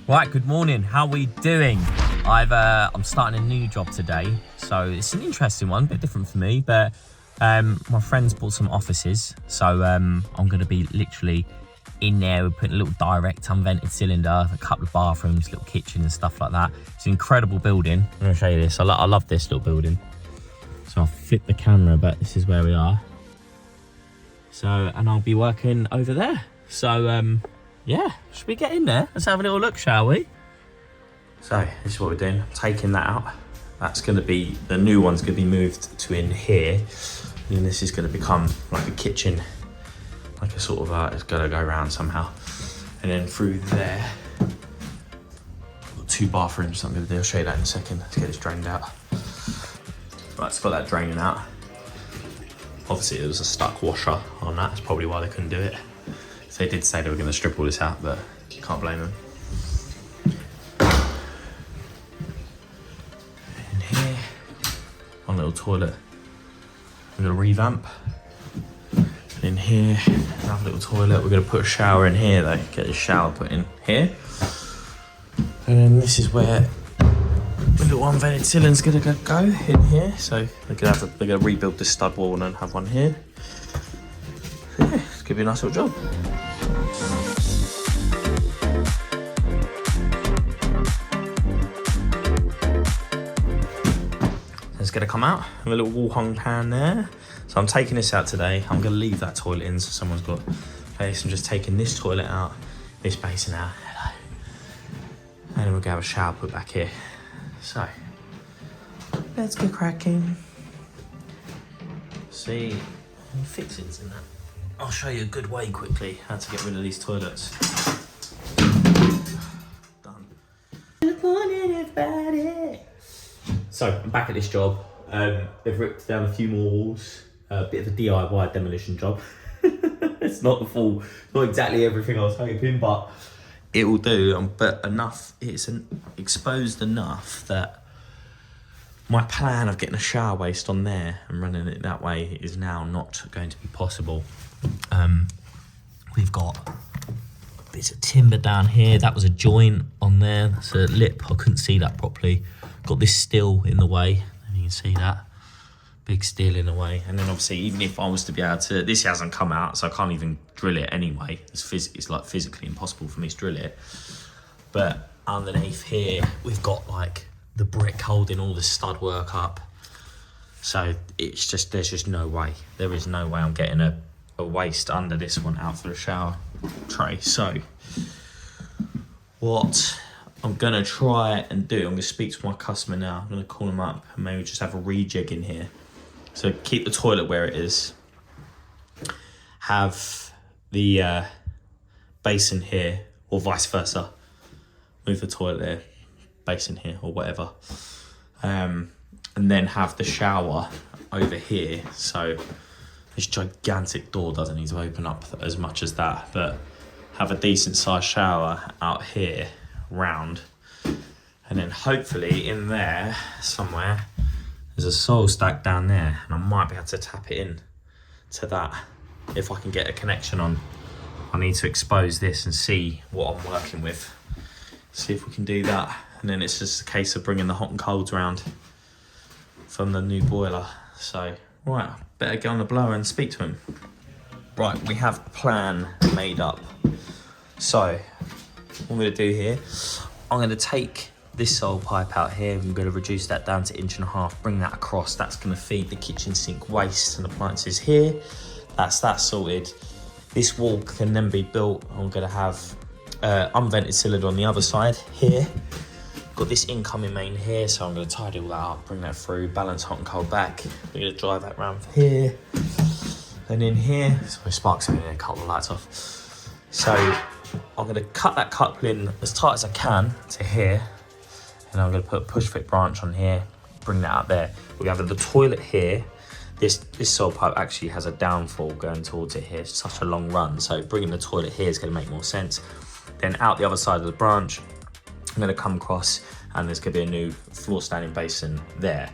Right, good morning. How are we doing? I'm starting a new job today, so it's an interesting one, a bit different for me, but my friends bought some offices, so I'm going to be literally in there. We're putting a little direct unvented cylinder, a couple of bathrooms, little kitchen and stuff like that. It's an incredible building. I'm going to show you this. I love this little building. So I'll flip the camera, but this is where we are. So, and I'll be working over there. So, yeah, should we get in there? Let's have a little look, shall we? So, this is what we're doing. Taking that out. That's going to be, the new one's going to be moved to in here. And this is going to become like a kitchen. Like a sort of, it's got to go around somehow. And then through there, got 2 bathrooms. So I'm going to do, I'll show you that in a second. Let's get this drained out. Right, it's got that draining out. Obviously, there was a stuck washer on that. That's probably why they couldn't do it. So they did say they were going to strip all this out, but you can't blame them. In here, one little toilet. We're going to revamp. In here, another little toilet. We're going to put a shower in here though. Get the shower put in here. And then this is where the little unvented cylinder's going to go in here. So they're going to rebuild this stud wall and then have one here. So yeah, it's going to be a nice little job. It's going to come out with a little wall hung pan there. So I'm taking this out today. I'm going to leave that toilet in so someone's got space. I'm just taking this toilet out, this basin out. Hello. And then we're going to have a shower put back here. So, let's get cracking. See, any fixings in that? I'll show you a good way quickly how to get rid of these toilets. Done. Good morning, everybody. So, I'm back at this job. They've ripped down a few more walls. A bit of a DIY demolition job. It's not the full, not exactly everything I was hoping, but it will do. But enough, it's exposed enough that my plan of getting a shower waste on there and running it that way is now not going to be possible. We've got bits of timber down here. That was a joint on there. That's a lip. I couldn't see that properly. Got this steel in the way. You can see that. Big steel in the way. And then obviously, even if I was to be able to, this hasn't come out, so I can't even drill it anyway. It's like physically impossible for me to drill it. But underneath here, we've got like the brick holding all the stud work up. So it's just, there's just no way. There is no way I'm getting a waste under this one out for the shower tray. So what I'm gonna try and do, I'm gonna speak to my customer now. I'm gonna call him up and maybe just have a rejig in here. So keep the toilet where it is. Have the basin here, or vice versa. Move the toilet there, basin here, or whatever. And then have the shower over here. So this gigantic door doesn't need to open up as much as that, but have a decent sized shower out here, round. And then hopefully in there somewhere, there's a soil stack down there, and I might be able to tap it in to that if I can get a connection on. I need to expose this and see what I'm working with. See if we can do that. And then it's just a case of bringing the hot and colds around from the new boiler. So, right, better get on the blower and speak to him. Right, we have a plan made up. So, what I'm gonna do here, I'm gonna take this soil pipe out here. I'm going to reduce that down to 1.5 inches, bring that across. That's going to feed the kitchen sink waste and appliances here. That's that sorted. This wall can then be built. I'm going to have unvented cylinder on the other side here. Got this incoming main here, so I'm going to tidy all that up, bring that through, balance hot and cold back. We're going to drive that round here. And in here, sorry, sparks in here, cut the lights off. So I'm going to cut that coupling as tight as I can to here. And I'm going to put a push fit branch on here, bring that out there. We have the toilet here. This soil pipe actually has a downfall going towards it here. It's such a long run, so bringing the toilet here is going to make more sense. Then out the other side of the branch, I'm going to come across, and there's going to be a new floor standing basin there.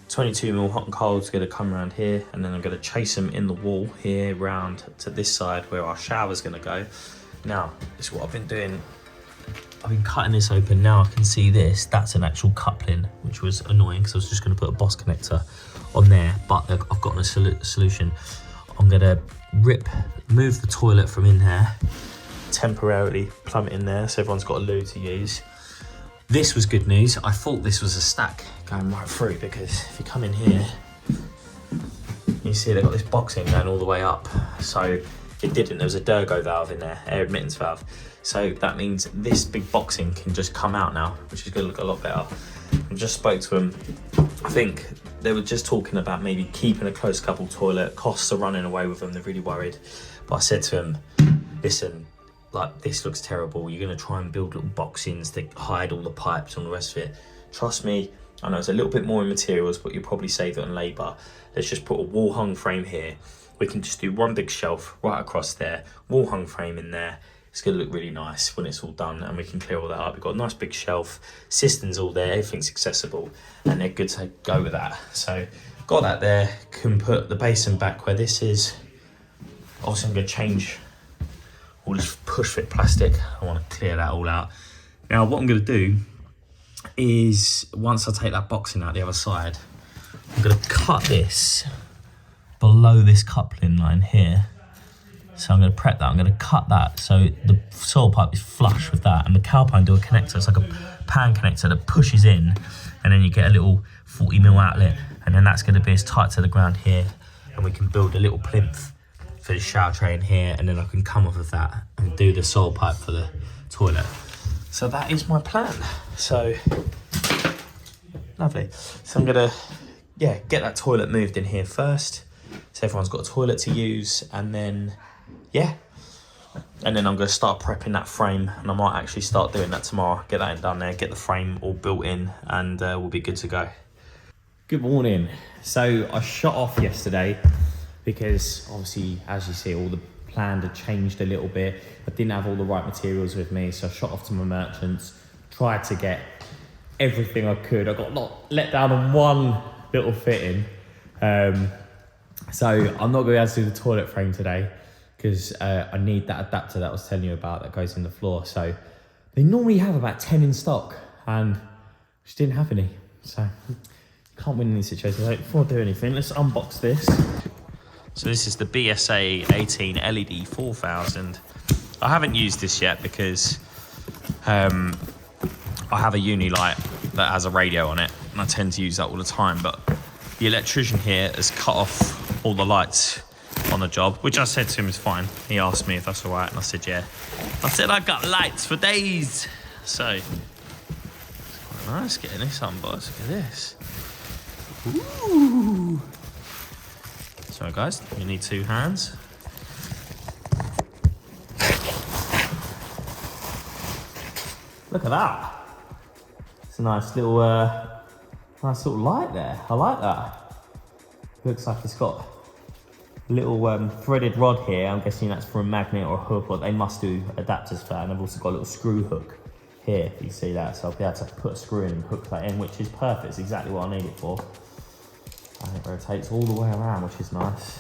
22mm hot and cold is going to come around here, and then I'm going to chase them in the wall here round to this side where our shower is going to go. Now, this is what I've been doing I've been cutting this open. Now I can see this. That's an actual coupling, which was annoying because I was just going to put a boss connector on there, but I've got a solution. I'm going to move the toilet from in there, temporarily plumb it in there so everyone's got a loo to use. This was good news. I thought this was a stack going right through, because if you come in here, you see they've got this boxing going all the way up. So it didn't. There was a Durgo valve in there, air admittance valve. So that means this big boxing can just come out now, which is going to look a lot better. I just spoke to them. I think they were just talking about maybe keeping a close couple toilet. Costs are running away with them. They're really worried. But I said to them, listen, like, this looks terrible. You're going to try and build little boxings that hide all the pipes and all the rest of it. Trust me, I know it's a little bit more in materials, but you'll probably save it on labour. Let's just put a wall hung frame here. We can just do one big shelf right across there, wall hung frame in there. It's going to look really nice when it's all done, and we can clear all that up. We've got a nice big shelf, cisterns all there, everything's accessible, and they're good to go with that. So got that there, can put the basin back where this is. Also, I'm going to change all this push fit plastic. I want to clear that all out. Now what I'm going to do is, once I take that boxing out the other side, I'm going to cut this below this coupling line here. So I'm going to prep that. I'm going to cut that so the soil pipe is flush with that, and the cowpine do a connector. It's like a pan connector that pushes in, and then you get a little 40mm outlet, and then that's going to be as tight to the ground here, and we can build a little plinth for the shower tray in here, and then I can come off of that and do the soil pipe for the toilet. So that is my plan. So lovely. So I'm going to get that toilet moved in here first, so everyone's got a toilet to use, and then I'm going to start prepping that frame, and I might actually start doing that tomorrow. Get that done there, get the frame all built in, and we'll be good to go. Good morning. So I shot off yesterday because obviously, as you see, all the plan had changed a little bit. I didn't have all the right materials with me, so I shot off to my merchants, tried to get everything I could. I got let down on one little fitting. So I'm not going to be able to do the toilet frame today, because I need that adapter that I was telling you about that goes in the floor. So they normally have about 10 in stock, and just didn't have any. So you can't win in these situations. So before I do anything, let's unbox this. So this is the BSA 18 LED 4000. I haven't used this yet because I have a uni light that has a radio on it, and I tend to use that all the time. But the electrician here has cut off all the lights on the job, which I said to him is fine. He asked me if that's all right, and I said yeah. I said I got lights for days. So it's quite nice getting this unboxed. Look at this. Ooh. Sorry guys, you need 2 hands. Look at that. It's a nice little light there. I like that. Looks like it's got a little threaded rod here. I'm guessing that's for a magnet or a hook, or they must do adapters for that. And I've also got a little screw hook here, if you see that. So I'll be able to put a screw in and hook that in, which is perfect. It's exactly what I need it for. And it rotates all the way around, which is nice.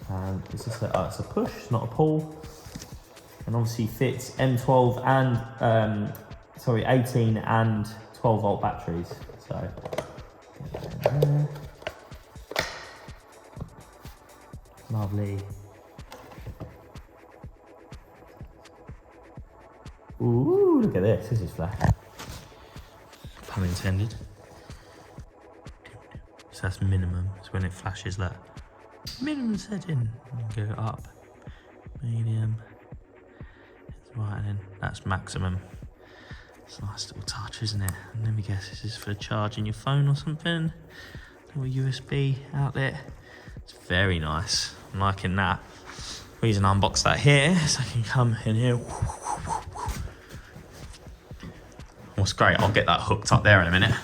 And it's just it's a push, not a pull. And obviously fits M12 and 18 and 12 volt batteries. So there. Lovely. Ooh, look at this. This is flash. Pun intended. So that's minimum. It's when it flashes that. Minimum setting. Go up. Medium. Right, and then that's maximum. It's a nice little touch, isn't it? And let me guess, this is for charging your phone or something. Little USB outlet. It's very nice. I'm liking that. Reason I unbox that here so I can come in here. What's great, I'll get that hooked up there in a minute,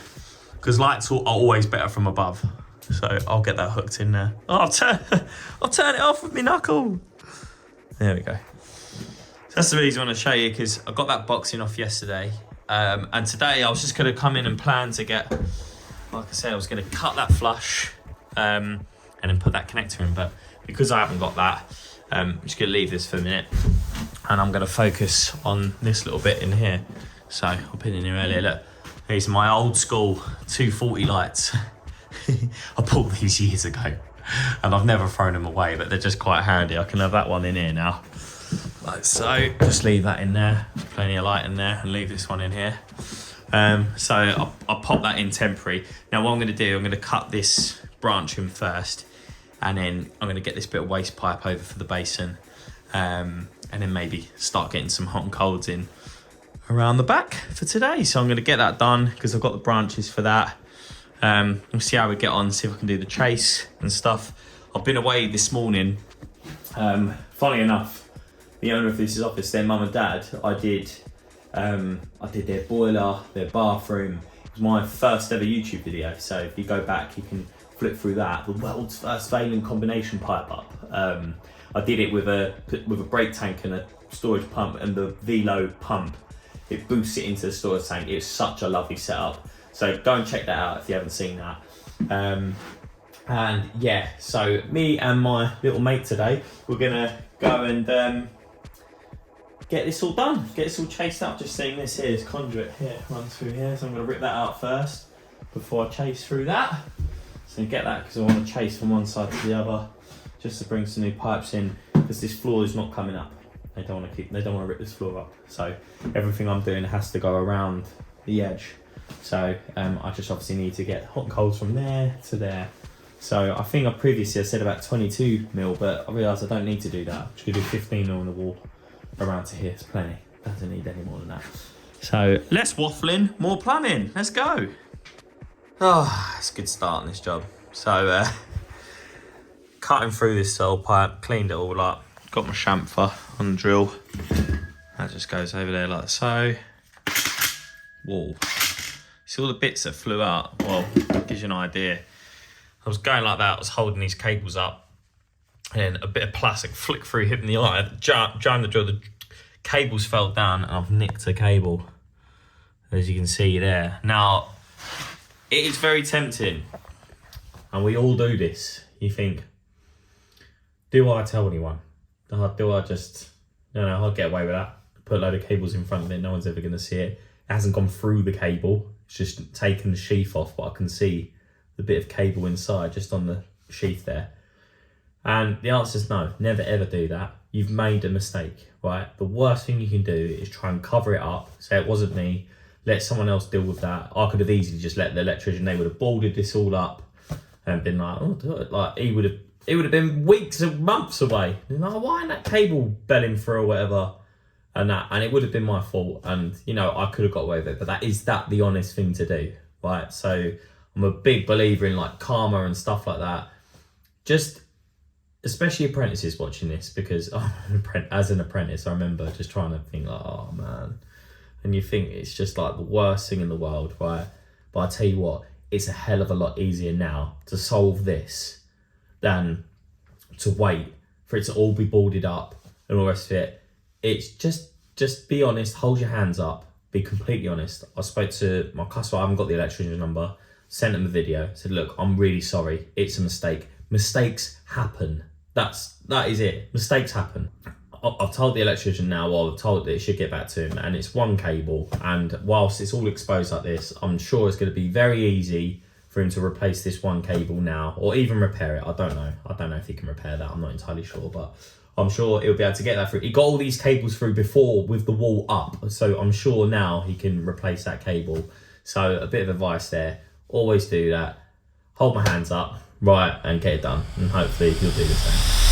because lights are always better from above. So I'll get that hooked in there. Oh, I'll turn it off with my knuckle. There we go. So that's the reason I want to show you, because I got that boxing off yesterday. And today I was just going to come in and plan to get, like I said, I was going to cut that flush and then put that connector in. But because I haven't got that, I'm just going to leave this for a minute. And I'm going to focus on this little bit in here. So I'll put in here earlier, look, these are my old school 240 lights. I bought these years ago and I've never thrown them away, but they're just quite handy. I can have that one in here now. Like so, just leave that in there, plenty of light in there, and leave this one in here. So I'll pop that in temporary. Now what I'm going to do, I'm going to cut this branch in first, and then I'm going to get this bit of waste pipe over for the basin, and then maybe start getting some hot and colds in around the back for today. So I'm going to get that done because I've got the branches for that. We'll see how we get on, see if I can do the chase and stuff. I've been away this morning. Funny enough, the owner of this office, their mum and dad, I did their boiler, their bathroom. It was my first ever YouTube video. So if you go back, you can flip through that. The world's first veiling combination pipe up. I did it with a brake tank and a storage pump, and the Velo pump, it boosts it into the storage tank. It's such a lovely setup. So go and check that out if you haven't seen that. And yeah, so me and my little mate today, we're gonna go and get this all done, get this all chased up. Just seeing this here, this conduit here runs through here, so I'm gonna rip that out first before I chase through that. So get that because I want to chase from one side to the other, just to bring some new pipes in, because this floor is not coming up. They don't want to rip this floor up. So everything I'm doing has to go around the edge. So I just obviously need to get hot and colds from there to there. So I think previously I said about 22 mil, but I realised I don't need to do that. I'm just gonna do 15 mil on the wall around to here. It's plenty. Doesn't need any more than that. So less waffling, more plumbing. Let's go. Oh, it's a good start on this job. So cutting through this old pipe, cleaned it all up. Got my chamfer on the drill. That just goes over there like so. Whoa. See all the bits that flew out? Well, gives you an idea. I was going like that, I was holding these cables up, and a bit of plastic flicked through, hit me in the eye. Jammed the drill, the cables fell down, and I've nicked a cable, as you can see there. Now, it is very tempting, and we all do this. You think, do I tell anyone? Do I just, no, I'll get away with that. Put a load of cables in front of it, no one's ever gonna see it. It hasn't gone through the cable, it's just taken the sheath off, but I can see the bit of cable inside just on the sheath there. And the answer is no, never ever do that. You've made a mistake, right? The worst thing you can do is try and cover it up, say it wasn't me, let someone else deal with that. I could have easily just let the electrician, they would have boarded this all up and been like, oh, do it. Like it would have been weeks and months away. You know, why ain't that cable belling through or whatever? And it would have been my fault, and you know, I could have got away with it, but that is the honest thing to do, right? So I'm a big believer in like karma and stuff like that. Just, especially apprentices watching this, because as an apprentice, I remember just trying to think like, oh man, and you think it's just like the worst thing in the world, right? But I tell you what, it's a hell of a lot easier now to solve this than to wait for it to all be boarded up and all the rest of it. It's just be honest, hold your hands up, be completely honest. I spoke to my customer, I haven't got the electrician's number, sent him a video, said, look, I'm really sorry, it's a mistake. Mistakes happen. That is it. Mistakes happen. I've told the electrician now, well, I've told that it should get back to him, and it's one cable, and whilst it's all exposed like this, I'm sure it's going to be very easy for him to replace this one cable now, or even repair it. I don't know if he can repair that, I'm not entirely sure, but I'm sure he'll be able to get that through. He got all these cables through before with the wall up, so I'm sure now he can replace that cable. So a bit of advice there, always do that. Hold my hands up, right, and get it done, and hopefully he'll do the same.